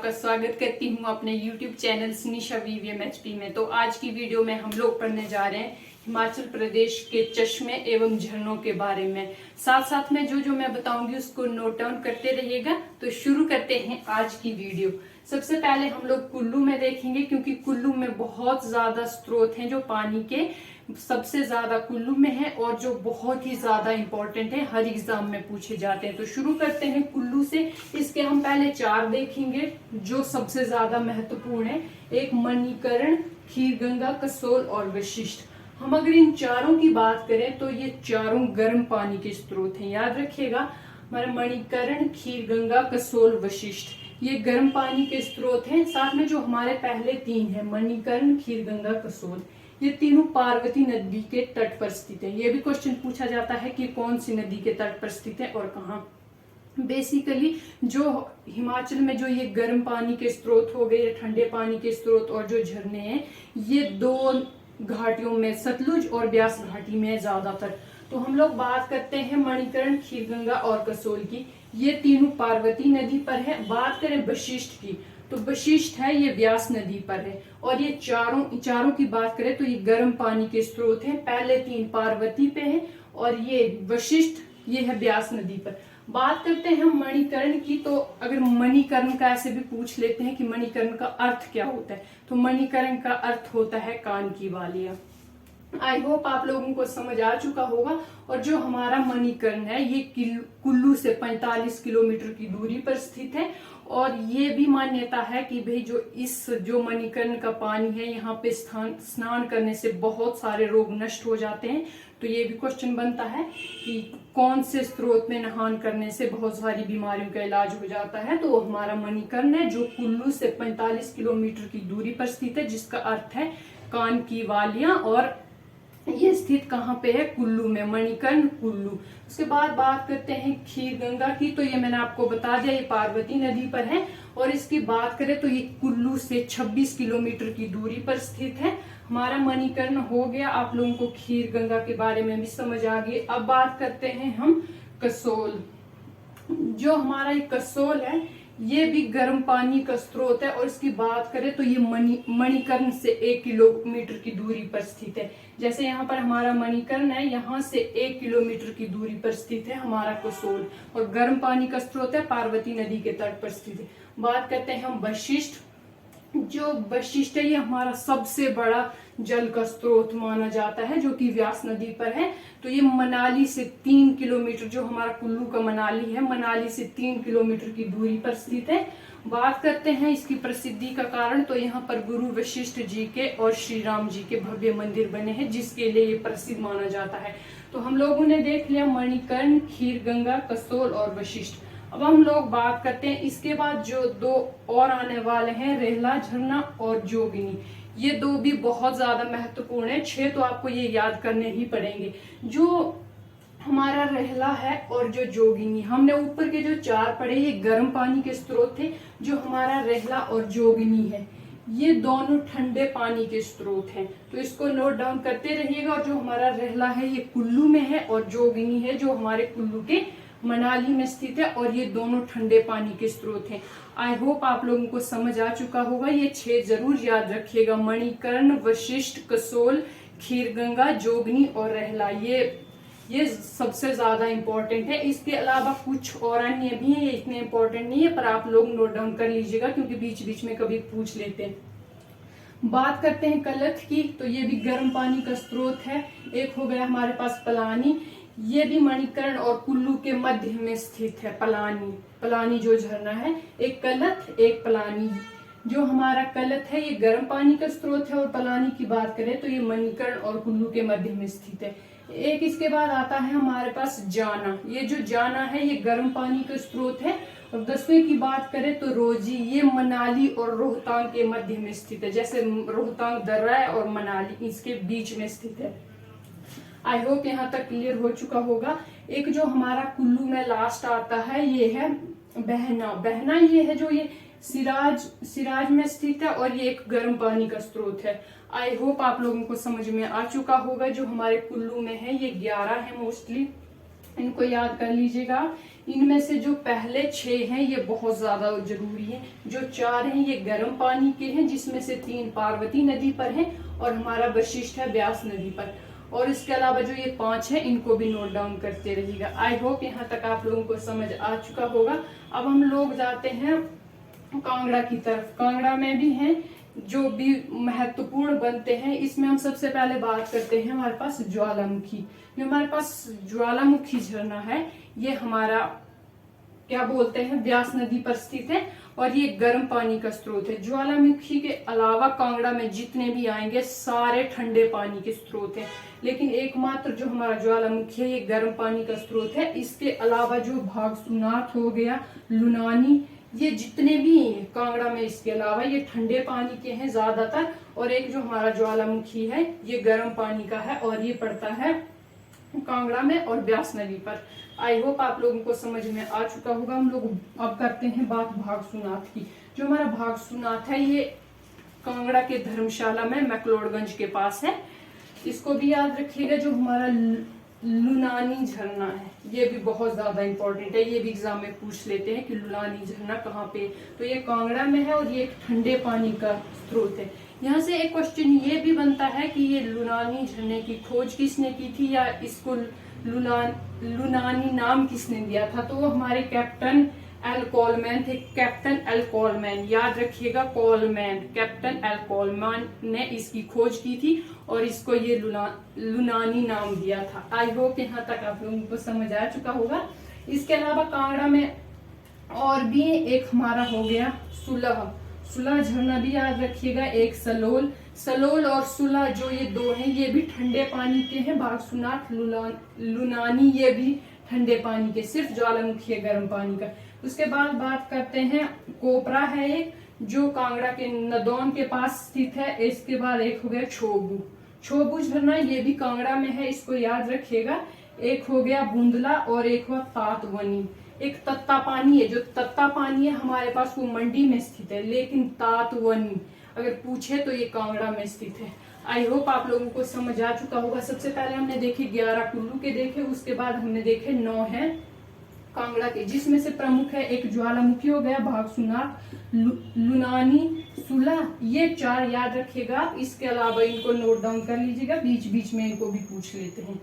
आपका स्वागत करती हूँ अपने YouTube चैनल निशा VVMHP में। तो आज की वीडियो में हम लोग पढ़ने जा रहे हैं हिमाचल प्रदेश के चश्मे एवं झरनों के बारे में। साथ साथ में जो जो मैं बताऊंगी उसको नोट डाउन करते रहिएगा। तो शुरू करते हैं आज की वीडियो। सबसे पहले हम लोग कुल्लू में देखेंगे, क्योंकि कुल्लू में बहुत ज्यादा स्रोत हैं जो पानी के सबसे ज्यादा कुल्लू में है और जो बहुत ही ज्यादा इंपॉर्टेंट है, हर एग्जाम में पूछे जाते हैं। तो शुरू करते हैं कुल्लू से। इसके हम पहले 4 देखेंगे जो सबसे ज्यादा महत्वपूर्ण है। एक मणिकर्ण, खीरगंगा, कसोल और वशिष्ठ। हम अगर इन चारों की बात करें तो ये चारों गर्म पानी के स्रोत हैं। याद रखिएगा, हमारे मणिकर्ण, खीरगंगा, कसोल, वशिष्ठ ये गर्म पानी के स्रोत हैं। साथ में जो हमारे पहले 3 हैं, मणिकर्ण, खीरगंगा, कसोल, ये तीनों पार्वती नदी के तट पर स्थित है। ये भी क्वेश्चन पूछा जाता है कि कौन सी नदी के तट पर स्थित है और कहाँ। बेसिकली जो हिमाचल में जो ये गर्म पानी के स्रोत हो गए, ठंडे पानी के स्रोत और जो झरने हैं, ये 2 घाटियों में, सतलुज और ब्यास घाटी में ज्यादातर। तो हम लोग बात करते हैं मणिकर्ण, खीरगंगा और कसोल की। ये तीनों पार्वती नदी पर है। बात करें वशिष्ठ की, तो वशिष्ठ है ये ब्यास नदी पर है। और ये चारों की बात करें तो ये गर्म पानी के स्रोत हैं। पहले 3 पार्वती पे हैं और ये वशिष्ठ ये है ब्यास नदी पर। बात करते हैं हम मणिकर्ण की, तो अगर मणिकर्ण का ऐसे भी पूछ लेते हैं कि मणिकर्ण का अर्थ क्या होता है, तो मणिकर्ण का अर्थ होता है कान की बालियां। आई होप आप लोगों को समझ आ चुका होगा। और जो हमारा मणिकर्ण है ये कुल्लू से 45 किलोमीटर की दूरी पर स्थित है। और ये भी मान्यता है कि भाई जो मणिकर्ण का पानी है, यहाँ पे स्नान करने से बहुत सारे रोग नष्ट हो जाते हैं। तो ये भी क्वेश्चन बनता है कि कौन से स्रोत में नहान करने से बहुत सारी बीमारियों का इलाज हो जाता है। तो वो हमारा मणिकर्ण है जो कुल्लू से 45 किलोमीटर की दूरी पर स्थित है, जिसका अर्थ है कान की वालियां। और ये स्थित कहाँ पे है? कुल्लू में, मणिकर्ण कुल्लू। उसके बाद बात करते हैं खीरगंगा की, तो ये मैंने आपको बता दिया, ये पार्वती नदी पर है। और इसकी बात करें तो ये कुल्लू से 26 किलोमीटर की दूरी पर स्थित है। हमारा मणिकर्ण हो गया, आप लोगों को खीरगंगा के बारे में भी समझ आ गई। अब बात करते हैं हम कसोल। जो हमारा ये कसोल है ये भी गर्म पानी का स्रोत है। और इसकी बात करें तो ये मणिकर्ण से 1 किलोमीटर की दूरी पर स्थित है। जैसे यहाँ पर हमारा मणिकर्ण है, यहाँ से 1 किलोमीटर की दूरी पर स्थित है हमारा कसोल। और गर्म पानी का स्रोत है, पार्वती नदी के तट पर स्थित है। बात करते हैं हम वशिष्ठ। जो वशिष्ठ है ये हमारा सबसे बड़ा जल का स्रोत माना जाता है, जो कि व्यास नदी पर है। तो ये मनाली से 3 किलोमीटर, जो हमारा कुल्लू का मनाली है, मनाली से 3 किलोमीटर की दूरी पर स्थित है। बात करते हैं इसकी प्रसिद्धि का कारण, तो यहाँ पर गुरु वशिष्ठ जी के और श्री राम जी के भव्य मंदिर बने हैं, जिसके लिए ये प्रसिद्ध माना जाता है। तो हम लोगों ने देख लिया मणिकर्ण, खीरगंगा, कसोल और वशिष्ठ। अब हम लोग बात करते हैं इसके बाद जो 2 और आने वाले हैं, रेहला झरना और जोगिनी। ये 2 भी बहुत ज्यादा महत्वपूर्ण है। 6 तो आपको ये याद करने ही पड़ेंगे। जो हमारा रेहला है और जो जोगिनी, हमने ऊपर के जो 4 पढ़े ये गर्म पानी के स्रोत थे। जो हमारा रेहला और जोगिनी है ये दोनों ठंडे पानी के स्रोत हैं। तो इसको नोट डाउन करते रहिएगा। और जो हमारा रेहला है ये कुल्लू में है और जोगिनी है जो हमारे कुल्लू के मनाली में स्थित है। और ये दोनों ठंडे पानी के स्रोत हैं। आई होप आप लोगों को समझ आ चुका होगा। ये 6 जरूर याद रखिएगा, मणिकर्ण, वशिष्ठ, कसोल, खीरगंगा, जोगनी और रेहला। ये सबसे ज्यादा इंपॉर्टेंट है। इसके अलावा कुछ और अन्य भी हैं, ये इतने इंपॉर्टेंट नहीं है, पर आप लोग नोट डाउन कर लीजिएगा क्योंकि बीच बीच में कभी पूछ लेते हैं। बात करते हैं कलथ की, तो ये भी गर्म पानी का स्रोत है। एक हो गया हमारे पास पलानी, ये भी मणिकर्ण और कुल्लू के मध्य में स्थित है। पलानी जो झरना है, एक कलथ एक पलानी। जो हमारा कलथ है ये गर्म पानी का स्रोत है। और पलानी की बात करें तो ये मणिकर्ण और कुल्लू के मध्य में स्थित है। एक इसके बाद आता है हमारे पास जाना। ये जो जाना है ये गर्म पानी का स्रोत है। और 10वें की बात करें तो रोजी, ये मनाली और रोहतांग के मध्य में स्थित है। जैसे रोहतांग दर्रा है और मनाली इसके बीच में स्थित है। आई होप यहाँ तक क्लियर हो चुका होगा। एक जो हमारा कुल्लू में लास्ट आता है ये है बहना। ये है जो ये सिराज में स्थित है और ये एक गर्म पानी का स्रोत है। आई होप आप लोगों को समझ में आ चुका होगा। जो हमारे कुल्लू में है ये 11 है मोस्टली। इनको याद कर लीजिएगा। इनमें से जो पहले 6 हैं ये बहुत ज्यादा जरूरी है। जो 4 हैं ये गर्म पानी के हैं, जिसमें से 3 पार्वती नदी पर हैं और हमारा वशिष्ठ है ब्यास नदी पर। और इसके अलावा जो ये 5 है इनको भी नोट डाउन करते रहिएगा। आई होप यहाँ तक आप लोगों को समझ आ चुका होगा। अब हम लोग जाते हैं कांगड़ा की तरफ। कांगड़ा में भी हैं जो भी महत्वपूर्ण बनते हैं। इसमें हम सबसे पहले बात करते हैं हमारे पास ज्वालामुखी। जो हमारे पास ज्वालामुखी झरना है ये हमारा क्या बोलते हैं ब्यास नदी पर स्थित है और ये गर्म पानी का स्रोत है। ज्वालामुखी के अलावा कांगड़ा में जितने भी आएंगे सारे ठंडे पानी के स्रोत हैं, लेकिन एकमात्र जो हमारा ज्वालामुखी है ये गर्म पानी का स्रोत है। इसके अलावा जो भागसुनाथ हो गया, लुनानी, ये जितने भी कांगड़ा में इसके अलावा ये ठंडे पानी के हैं ज्यादातर। और एक जो हमारा ज्वालामुखी है ये गर्म पानी का है और ये पड़ता है कांगड़ा में और ब्यास नदी पर। आई होप आप लोगों को समझ में आ चुका होगा। हम लोग अब करते हैं बात भागसुनाथ की। जो हमारा भागसुनाथ है ये कांगड़ा के धर्मशाला में मैक्लोडगंज के पास है। इसको भी याद रखिएगा। जो हमारा लुनानी झरना है ये भी बहुत ज्यादा इंपॉर्टेंट है। ये भी एग्जाम में पूछ लेते हैं कि लुनानी झरना कहाँ पे, तो ये कांगड़ा में है और ये एक ठंडे पानी का स्रोत है। यहाँ से एक क्वेश्चन ये भी बनता है कि ये लुनानी झरने की खोज किसने की थी या इसको लुनानी नाम किसने दिया था। तो वो हमारे कैप्टन एल कोलमैन थे। कैप्टन एल कोलमैन, याद रखिएगा, कोलमैन, कैप्टन एल कोलमैन ने इसकी खोज की थी और इसको ये लुनानी नाम दिया था। आई होप यहाँ तक आप लोगों को समझ आ चुका होगा। इसके अलावा कांगड़ा में और भी एक हमारा हो गया सुलह। सुलह झरना भी याद रखिएगा। एक सलोल और सुलह जो ये 2 हैं ये भी ठंडे पानी के हैं। भागसुनाथ, लुनानी ये भी ठंडे पानी के, सिर्फ ज्वालामुखी है गर्म पानी का। उसके बाद बात करते हैं कोपरा है एक जो कांगड़ा के नदौन के पास स्थित है। इसके बाद एक हो गया छोबू झरना, ये भी कांगड़ा में है, इसको याद रखिएगा। एक हो गया बूंदला और एक हुआ तातवनी। एक तत्ता पानी है, जो तत्ता पानी है हमारे पास वो मंडी में स्थित है, लेकिन तातवनी अगर पूछे तो ये कांगड़ा में स्थित है। आई होप आप लोगों को समझ आ चुका होगा। सबसे पहले हमने देखे 11 कुल्लू के देखे, उसके बाद हमने देखे 9 है कांगड़ा के, जिसमें से प्रमुख है एक ज्वालामुखी हो गया, भागसुनाथ, लुनानी, सुलह, ये 4 याद रखिएगा। इसके अलावा इनको नोट डाउन कर लीजिएगा, बीच बीच में इनको भी पूछ लेते हैं।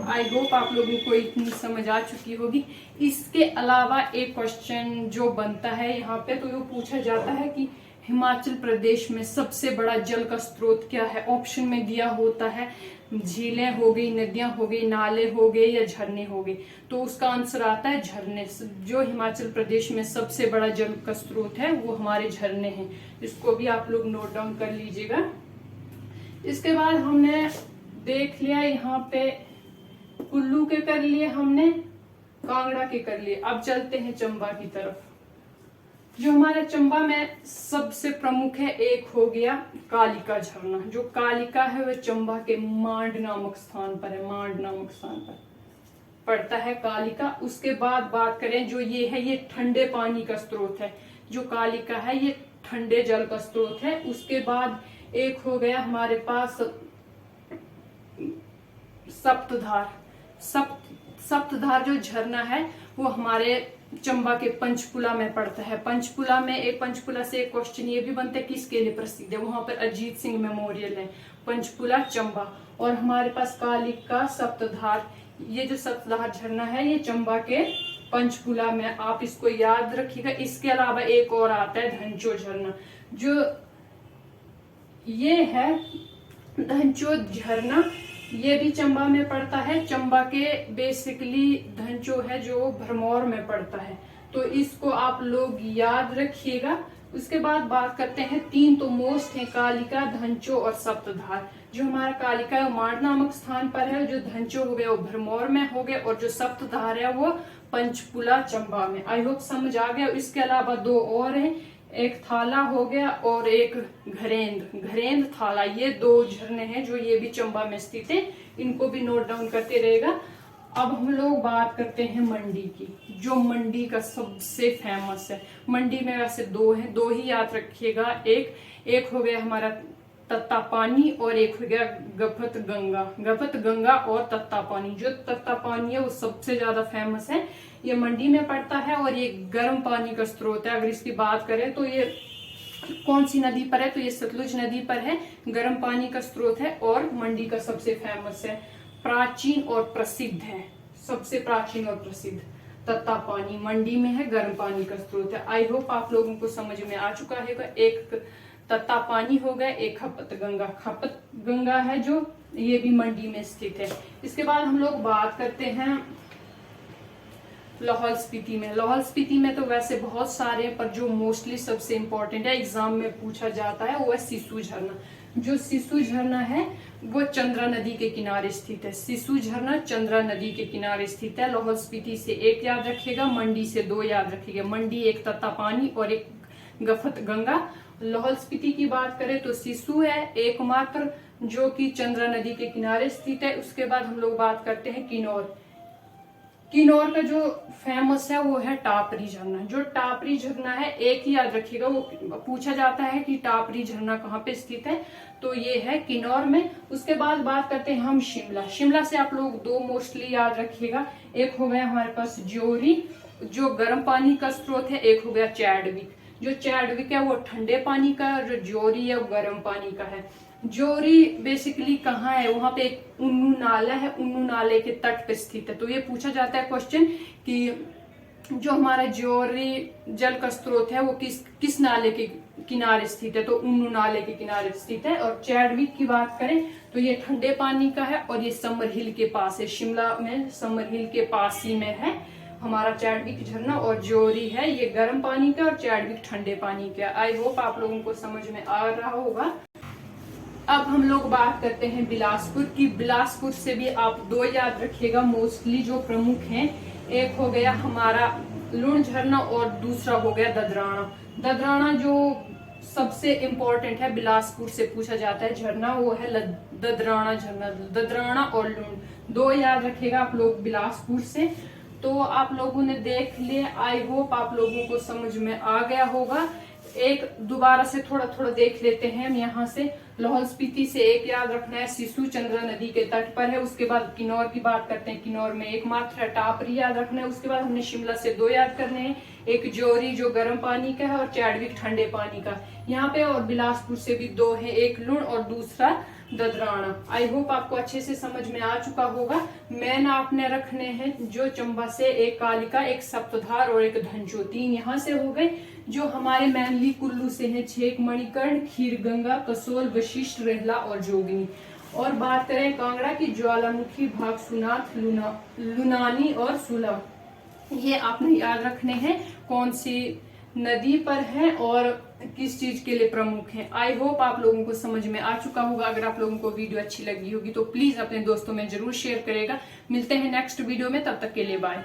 आई होप आप लोगों को इतनी समझ आ चुकी होगी। इसके अलावा एक क्वेश्चन जो बनता है यहाँ पे, तो वो पूछा जाता है कि हिमाचल प्रदेश में सबसे बड़ा जल का स्रोत क्या है। ऑप्शन में दिया होता है झीलें हो गई, नदियां हो गई, नाले हो गए या झरने हो गए। तो उसका आंसर आता है झरने। जो हिमाचल प्रदेश में सबसे बड़ा जल का स्रोत है वो हमारे झरने हैं। इसको भी आप लोग नोट डाउन कर लीजिएगा। इसके बाद हमने देख लिया यहाँ पे कुल्लू के कर लिए हमने, कांगड़ा के कर लिए। अब चलते हैं चंबा की तरफ। जो हमारे चंबा में सबसे प्रमुख है एक हो गया कालिका झरना। जो कालिका है वह चंबा के मांड नामक स्थान पर है, मांड नामक स्थान पर पड़ता है कालिका। उसके बाद बात करें जो ये है ये ठंडे पानी का स्रोत है। जो कालिका है ये ठंडे जल का स्रोत है। उसके बाद एक हो गया हमारे पास सप्तधार। सप्तधार जो झरना है वो हमारे चंबा के पंचकुला में पड़ता है। पंचकुला से एक क्वेश्चन ये भी बनता है किसके लिए प्रसिद्ध है, वहां पर अजीत सिंह मेमोरियल है, पंचकुला चंबा। और हमारे पास कालिका, सप्तधार, ये जो सप्तधार झरना है ये चंबा के पंचकुला में, आप इसको याद रखिएगा। इसके अलावा एक और आता है धनचो झरना। जो ये है धनचो झरना, ये भी चंबा में पड़ता है। चंबा के बेसिकली धनचो है जो भरमौर में पड़ता है, तो इसको आप लोग याद रखिएगा। उसके बाद बात करते हैं 3 तो मोस्ट है, कालिका, धनचो और सप्तधार। जो हमारा कालिका है वो मांड नामक स्थान पर है, जो धनचो हो गया वो भरमौर में हो गया और जो सप्तधार है वो पंचकुला चंबा में। आई होप समझ आ गया। इसके अलावा 2 और हैं, एक थाला हो गया और एक घरेंद्र थाला। ये 2 झरने हैं जो ये भी चंबा में स्थित है, इनको भी नोट डाउन करते रहेगा। अब हम लोग बात करते हैं मंडी की, जो मंडी का सबसे फेमस है। मंडी में वैसे 2 हैं, 2 ही याद रखिएगा। एक हो गया हमारा तत्ता पानी और एक हो गया गफत गंगा। गफत गंगा और तत्ता पानी, जो तत्ता पानी है वो सबसे ज्यादा फेमस है, ये मंडी में पड़ता है और ये गर्म पानी का स्रोत है। अगर इसकी बात करें तो ये कौन सी नदी पर है, तो ये सतलुज नदी पर है, गर्म पानी का स्रोत है और मंडी का सबसे फेमस है, प्राचीन और प्रसिद्ध है, सबसे प्राचीन और प्रसिद्ध तत्ता पानी मंडी में है, गर्म पानी का स्रोत है। आई होप आप लोगों को समझ में आ चुका है। एक तत्ता पानी हो गया, एक खपत गंगा। खपत गंगा है जो ये भी मंडी में स्थित है। इसके बाद हम लोग बात करते हैं लाहौल स्पीति में। लाहौल स्पीति में तो वैसे बहुत सारे हैं, पर जो मोस्टली सबसे इम्पोर्टेंट है, एग्जाम में पूछा जाता है, वो है सिस्सू झरना। जो सिस्सू झरना है वो चंद्रा नदी के किनारे स्थित है। सिस्सू झरना चंद्रा नदी के किनारे स्थित है। लाहौल स्पीति से एक याद रखिएगा, मंडी से दो याद रखिएगा। मंडी एक तत्ता पानी और एक गफत गंगा। लाहौल स्पीति की बात करें तो सिस्सू है एकमात्र जो कि चंद्रा नदी के किनारे स्थित है। उसके बाद हम लोग बात करते हैं किन्नौर। किन्नौर का जो फेमस है वो है टापरी झरना। जो टापरी झरना है, एक ही याद रखिएगा, वो पूछा जाता है कि टापरी झरना कहाँ पे स्थित है, तो ये है किन्नौर में। उसके बाद बात करते हैं हम शिमला। शिमला से आप लोग दो मोस्टली याद रखिएगा, एक हो गया हमारे पास ज्योरी जो गर्म पानी का स्रोत है, एक हो गया चैडविक। जो चैडविक है वो ठंडे पानी का, और जो ज्योरी है वो गर्म पानी का है। ज्योरी बेसिकली कहाँ है, वहां पे एक उन्नू नाला है, उन्नू नाले के तट पे स्थित है। तो ये पूछा जाता है क्वेश्चन कि जो हमारा ज्योरी जल का स्रोत है वो किस नाले के किनारे स्थित है, तो उन्नू नाले के किनारे स्थित है। और चैडविक की बात करें तो ये ठंडे पानी का है और ये समर हिल के पास है। शिमला में समर हिल के पास ही में है हमारा चैडविक झरना। और ज्योरी है ये गर्म पानी का और चैडविक ठंडे पानी का। आई होप आप लोगों को समझ में आ रहा होगा। अब हम लोग बात करते हैं बिलासपुर की। बिलासपुर से भी आप दो याद रखिएगा मोस्टली जो प्रमुख हैं, एक हो गया हमारा लुण झरना और दूसरा हो गया ददराना। ददराना जो सबसे इम्पोर्टेंट है, बिलासपुर से पूछा जाता है झरना, वो है ददराना झरना। ददराना और लुण दो याद रखिएगा आप लोग बिलासपुर से। तो आप लोगों ने देख लिया, आई होप आप लोगों को समझ में आ गया होगा। एक दोबारा से थोड़ा थोड़ा देख लेते हैं हम यहाँ से। लाहौल स्पीति से एक याद रखना है, सिस्सू चंद्रा नदी के तट पर है। उसके बाद किन्नौर की बात करते हैं, किन्नौर में एकमात्र है टापरी याद रखना है। उसके बाद हमने शिमला से दो याद करने हैं, एक ज्योरी जो गर्म पानी का है और चैडविक ठंडे पानी का यहाँ पे। और बिलासपुर से भी दो है, एक लुण और दूसरा ददराना। आई होप आपको अच्छे से समझ में आ चुका होगा। मैन आपने रखने हैं जो चंबा से एक कालिका, एक सप्तधार और एक धनचो, तीन यहाँ से हो गए। जो हमारे मैनली कुल्लू से हैं छेक मणिकर्ण, खीर गंगा, कसोल, वशिष्ठ, रेहला और जोगनी। और बात करें कांगड़ा की, ज्वालामुखी, भागसुनाथ, लुनानी और सुला। ये आपने याद रखने हैं कौन सी नदी पर है और किस चीज के लिए प्रमुख है। आई होप आप लोगों को समझ में आ चुका होगा। अगर आप लोगों को वीडियो अच्छी लगी होगी तो प्लीज अपने दोस्तों में जरूर शेयर करेगा। मिलते हैं नेक्स्ट वीडियो में, तब तक के लिए बाय।